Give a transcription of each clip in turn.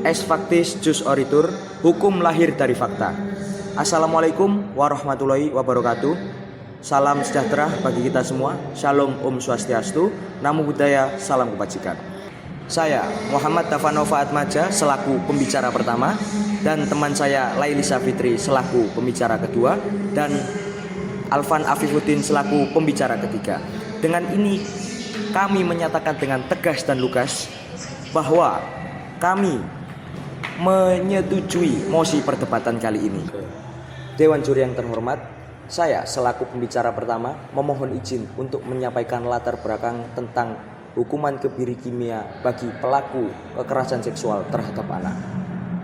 Es factis jus oritur, hukum lahir dari fakta. Assalamualaikum warahmatullahi wabarakatuh. Salam sejahtera bagi kita semua. Shalom Om Swastiastu. Namo Buddhaya, salam kebajikan. Saya Muhammad Davanova Atmaja selaku pembicara pertama, dan teman saya Lailisa Fitri selaku pembicara kedua, dan Alvan Afifuddin selaku pembicara ketiga. Dengan ini kami menyatakan dengan tegas dan lugas bahwa kami menyetujui mosi perdebatan kali ini. Dewan juri yang terhormat, saya selaku pembicara pertama memohon izin untuk menyampaikan latar belakang tentang hukuman kebiri kimia bagi pelaku kekerasan seksual terhadap anak.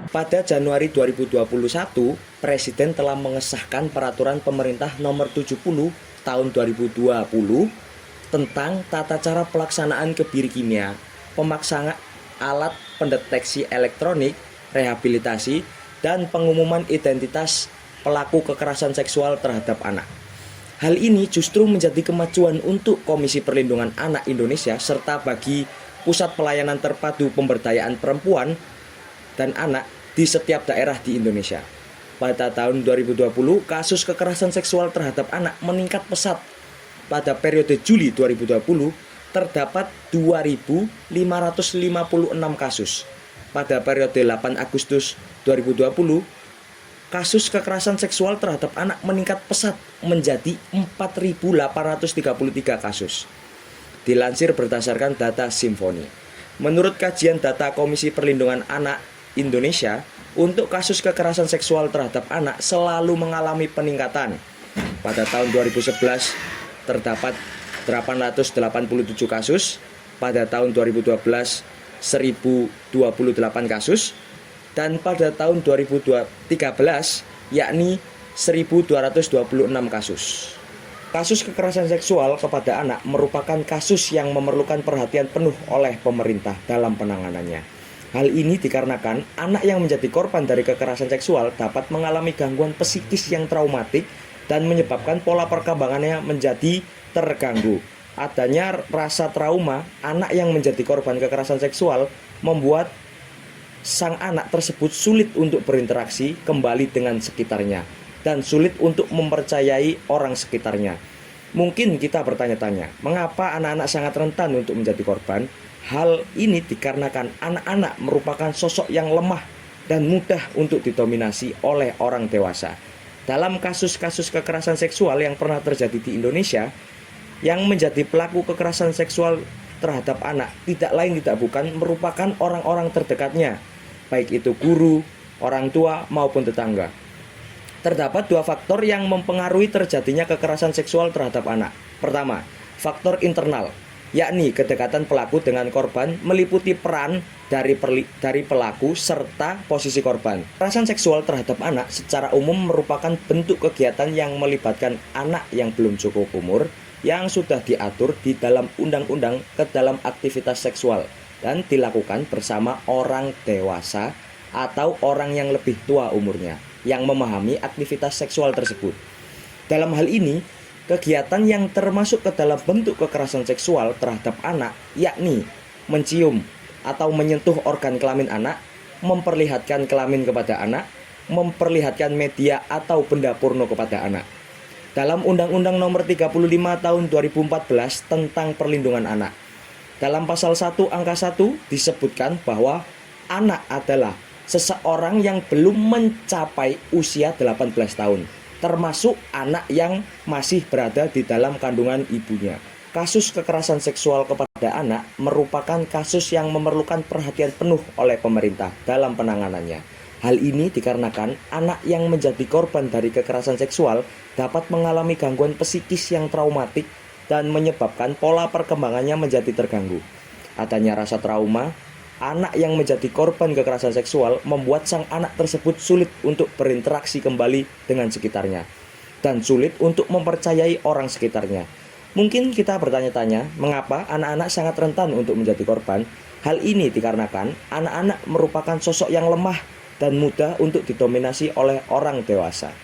Pada Januari 2021, Presiden telah mengesahkan peraturan pemerintah nomor 70 tahun 2020 tentang tata cara pelaksanaan kebiri kimia, pemaksaan alat pendeteksi elektronik, rehabilitasi, dan pengumuman identitas pelaku kekerasan seksual terhadap anak. Hal ini justru menjadi kemajuan untuk Komisi Perlindungan Anak Indonesia serta bagi Pusat Pelayanan Terpadu Pemberdayaan Perempuan dan Anak di setiap daerah di Indonesia. Pada tahun 2020, kasus kekerasan seksual terhadap anak meningkat pesat. Pada periode Juli 2020, terdapat 2.556 kasus. Pada periode 8 Agustus 2020, kasus kekerasan seksual terhadap anak meningkat pesat menjadi 4.833 kasus. Dilansir berdasarkan data Simfoni. Menurut kajian data Komisi Perlindungan Anak Indonesia, untuk kasus kekerasan seksual terhadap anak selalu mengalami peningkatan. Pada tahun 2011 terdapat 887 kasus, pada tahun 2012 1028 kasus, dan pada tahun 2013 yakni 1226 kasus. Kasus kekerasan seksual kepada anak merupakan kasus yang memerlukan perhatian penuh oleh pemerintah dalam penanganannya. Hal ini dikarenakan anak yang menjadi korban dari kekerasan seksual dapat mengalami gangguan psikis yang traumatik dan menyebabkan pola perkembangannya menjadi terganggu. Adanya rasa trauma anak yang menjadi korban kekerasan seksual membuat sang anak tersebut sulit untuk berinteraksi kembali dengan sekitarnya dan sulit untuk mempercayai orang sekitarnya. Mungkin kita bertanya-tanya, mengapa anak-anak sangat rentan untuk menjadi korban? Hal ini dikarenakan anak-anak merupakan sosok yang lemah dan mudah untuk didominasi oleh orang dewasa. Dalam kasus-kasus kekerasan seksual yang pernah terjadi di Indonesia, yang menjadi pelaku kekerasan seksual terhadap anak tidak lain tidak bukan merupakan orang-orang terdekatnya, baik itu guru, orang tua maupun tetangga. Terdapat dua faktor yang mempengaruhi terjadinya kekerasan seksual terhadap anak. Pertama, faktor internal, yakni kedekatan pelaku dengan korban meliputi peran dari pelaku serta posisi korban. Kekerasan seksual terhadap anak secara umum merupakan bentuk kegiatan yang melibatkan anak yang belum cukup umur yang sudah diatur di dalam undang-undang ke dalam aktivitas seksual dan dilakukan bersama orang dewasa atau orang yang lebih tua umurnya yang memahami aktivitas seksual tersebut. Dalam hal ini, kegiatan yang termasuk ke dalam bentuk kekerasan seksual terhadap anak yakni mencium atau menyentuh organ kelamin anak, memperlihatkan kelamin kepada anak, memperlihatkan media atau benda porno kepada anak. Dalam Undang-Undang Nomor 35 Tahun 2014 tentang Perlindungan Anak, dalam pasal 1 angka 1 disebutkan bahwa anak adalah seseorang yang belum mencapai usia 18 tahun, termasuk anak yang masih berada di dalam kandungan ibunya. Kasus kekerasan seksual kepada anak merupakan kasus yang memerlukan perhatian penuh oleh pemerintah dalam penanganannya. Hal ini dikarenakan anak yang menjadi korban dari kekerasan seksual dapat mengalami gangguan psikis yang traumatik dan menyebabkan pola perkembangannya menjadi terganggu. Adanya rasa trauma, anak yang menjadi korban kekerasan seksual membuat sang anak tersebut sulit untuk berinteraksi kembali dengan sekitarnya dan sulit untuk mempercayai orang sekitarnya. Mungkin kita bertanya-tanya, mengapa anak-anak sangat rentan untuk menjadi korban? Hal ini dikarenakan anak-anak merupakan sosok yang lemah dan mudah untuk didominasi oleh orang dewasa.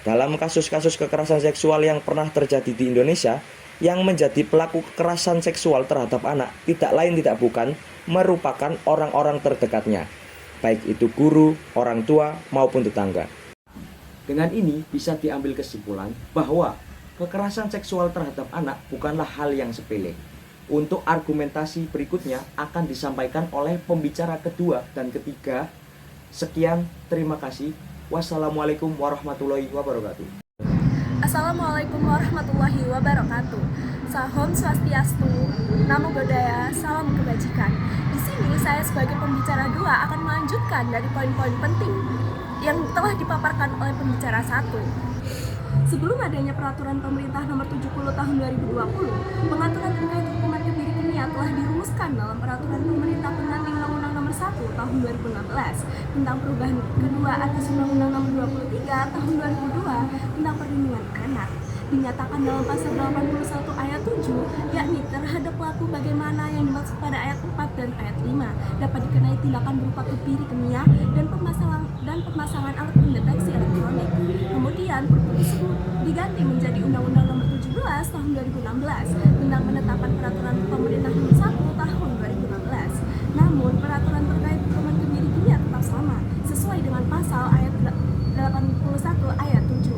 Dalam kasus-kasus kekerasan seksual yang pernah terjadi di Indonesia, yang menjadi pelaku kekerasan seksual terhadap anak tidak lain tidak bukan merupakan orang-orang terdekatnya, baik itu guru, orang tua, maupun tetangga. Dengan ini bisa diambil kesimpulan bahwa kekerasan seksual terhadap anak bukanlah hal yang sepele. Untuk argumentasi berikutnya akan disampaikan oleh pembicara kedua dan ketiga. Sekian, terima kasih. Wassalamualaikum warahmatullahi wabarakatuh. Assalamualaikum warahmatullahi wabarakatuh. Saham Swastiastu, Namo Buddhaya, salam kebajikan. Di sini saya sebagai pembicara dua akan melanjutkan dari poin-poin penting yang telah dipaparkan oleh pembicara satu. Sebelum adanya peraturan pemerintah nomor 70 tahun 2020, pengaturan terkait hukuman kebiri kimia telah dirumuskan dalam peraturan pemerintah pengganti Undang-Undang nomor 1 tahun 2016 tentang perubahan kedua atas Undang-Undang nomor 23 tahun 2002 tentang perlindungan anak. Dinyatakan dalam pasal 81 ayat 7, yakni terhadap pelaku bagaimana yang dimaksud pada ayat 4 dan ayat 5 dapat dikenai tindakan berupa kebiri kimia dan pemasangan alat pendeteksi elektronik. Kemudian Perpu tersebut diganti menjadi Undang-Undang nomor 17 tahun 2016 tentang penetapan peraturan pemerintah nomor 1 tahun 2016. Namun peraturan terkait hukuman kebiri kimia tetap sama sesuai dengan pasal ayat 81 ayat 7.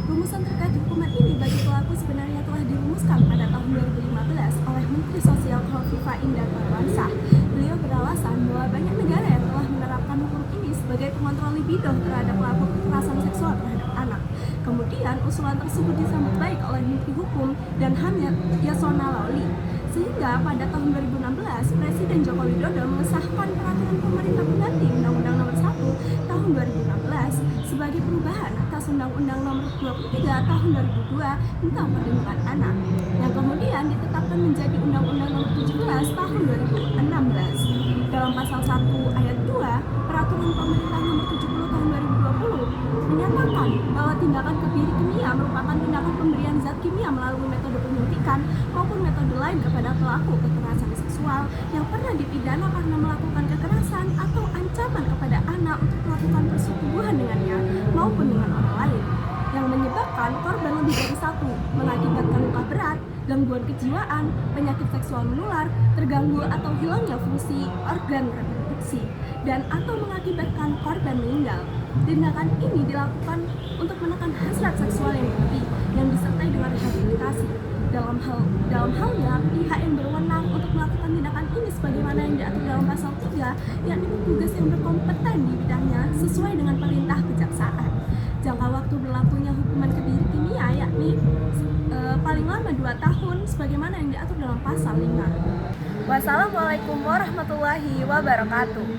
Rumusan terkait hukuman ini bagi pelaku sebenarnya telah dirumuskan pada tahun 2015 oleh Menteri Sosial Khofifah Indar Parawansa. Beliau beralasan bahwa banyak negara yang telah menerapkan hukum ini sebagai pengontrol libido terhadap pelaku kekerasan seksual terhadap anak. Kemudian usulan tersebut disambut baik oleh Menteri Hukum dan HAM Yasona Lawli. Sehingga pada tahun 2016 Presiden Joko Widodo mengesahkan peraturan pemerintah pengganti Undang-Undang nomor 1 tahun 2016 sebagai perubahan atas Undang-Undang nomor 23 tahun 2002 tentang perlindungan anak, yang kemudian ditetapkan menjadi Undang-Undang nomor 17 tahun 2016. Dalam pasal 1 ayat 2 peraturan pemerintah nomor 70 tahun 2020 menyatakan bahwa tindakan kebiri kimia merupakan tindakan pemberian zat kimia melalui metode penyuntikan maupun metode lain kepada pelaku kekerasan seksual yang pernah dipidana karena melakukan kekerasan atau ancaman kepada anak untuk melakukan persetubuhan dengannya maupun dengan orang lain, yang menyebabkan korban lebih dari satu, mengakibatkan luka berat, gangguan kejiwaan, penyakit seksual menular, terganggu atau hilangnya fungsi organ reproduksi, dan atau mengakibatkan korban meninggal. Tindakan ini dilakukan untuk menekan hasrat seksual yang berlebih yang disertai dengan rehabilitasi. Dalam halnya, pihak yang berwenang untuk melakukan tindakan ini sebagaimana yang diatur dalam pasal 3, yakni petugas yang berkompeten di bidangnya sesuai dengan perintah kejaksaan. Jangka waktu berlakunya hukuman kebiri kimia yakni paling lama 2 tahun sebagaimana yang diatur dalam pasal 5. Wassalamualaikum warahmatullahi wabarakatuh.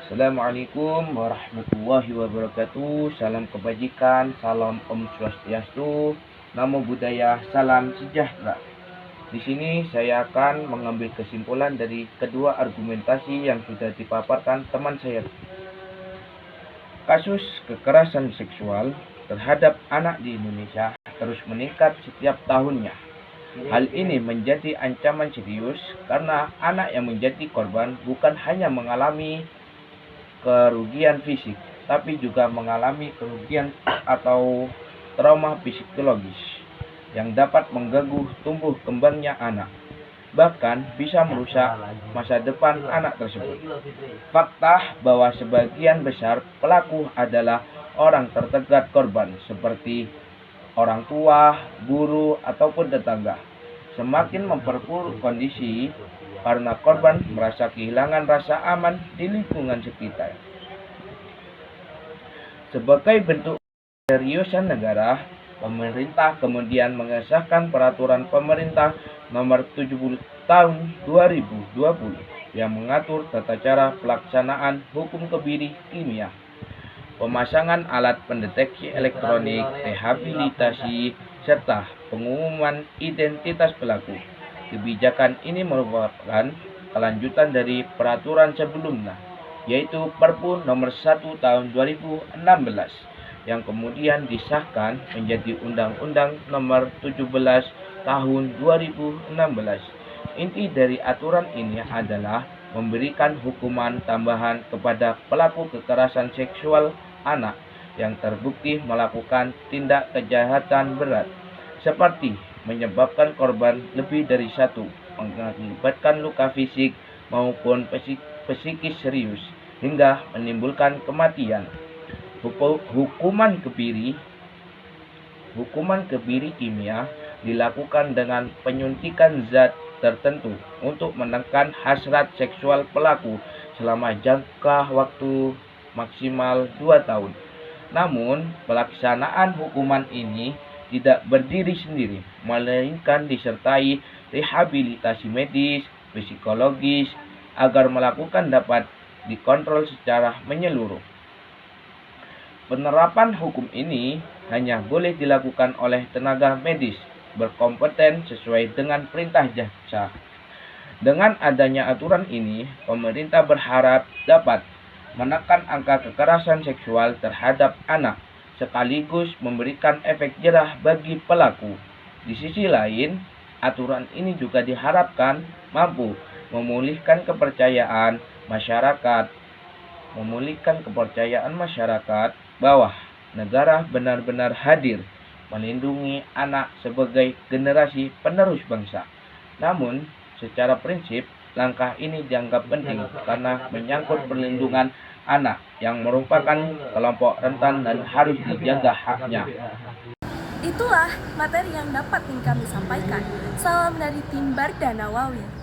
Assalamualaikum warahmatullahi wabarakatuh. Salam kebajikan, salam Om Swastiastu, Namo Buddhaya, salam sejahtera. Di sini saya akan mengambil kesimpulan dari kedua argumentasi yang sudah dipaparkan teman saya. Kasus kekerasan seksual terhadap anak di Indonesia terus meningkat setiap tahunnya. Hal ini menjadi ancaman serius karena anak yang menjadi korban bukan hanya mengalami kerugian fisik, tapi juga mengalami kerugian atau trauma psikologis yang dapat mengganggu tumbuh kembangnya anak, bahkan bisa merusak masa depan anak tersebut. Fakta bahwa sebagian besar pelaku adalah orang terdekat korban seperti orang tua, guru, ataupun tetangga. Semakin memperburuk kondisi karena korban merasa kehilangan rasa aman di lingkungan sekitar. Sebagai bentuk keseriusan negara, pemerintah kemudian mengesahkan peraturan pemerintah nomor 70 tahun 2020 yang mengatur tata cara pelaksanaan hukum kebiri kimia, pemasangan alat pendeteksi elektronik, rehabilitasi, serta pengumuman identitas pelaku. Kebijakan ini merupakan kelanjutan dari peraturan sebelumnya, yaitu Perpu nomor 1 tahun 2016 yang kemudian disahkan menjadi Undang-Undang nomor 17 tahun 2016. Inti dari aturan ini adalah memberikan hukuman tambahan kepada pelaku kekerasan seksual anak yang terbukti melakukan tindak kejahatan berat, seperti menyebabkan korban lebih dari satu, mengakibatkan luka fisik maupun psikis serius hingga menimbulkan kematian. Hukuman kebiri kimia dilakukan dengan penyuntikan zat tertentu untuk menekan hasrat seksual pelaku selama jangka waktu maksimal 2 tahun. Namun, pelaksanaan hukuman ini tidak berdiri sendiri, melainkan disertai rehabilitasi medis, psikologis, agar melakukan dapat dikontrol secara menyeluruh. Penerapan hukum ini hanya boleh dilakukan oleh tenaga medis berkompeten sesuai dengan perintah jaksa. Dengan adanya aturan ini, pemerintah berharap dapat menekan angka kekerasan seksual terhadap anak, sekaligus memberikan efek jerah bagi pelaku. Di sisi lain, aturan ini juga diharapkan mampu memulihkan kepercayaan masyarakat bahwa negara benar-benar hadir melindungi anak sebagai generasi penerus bangsa. Namun, secara prinsip, langkah ini dianggap penting karena menyangkut perlindungan anak yang merupakan kelompok rentan dan harus dijaga haknya. Itulah materi yang dapat kami sampaikan. Salam dari tim Barda Nawawi.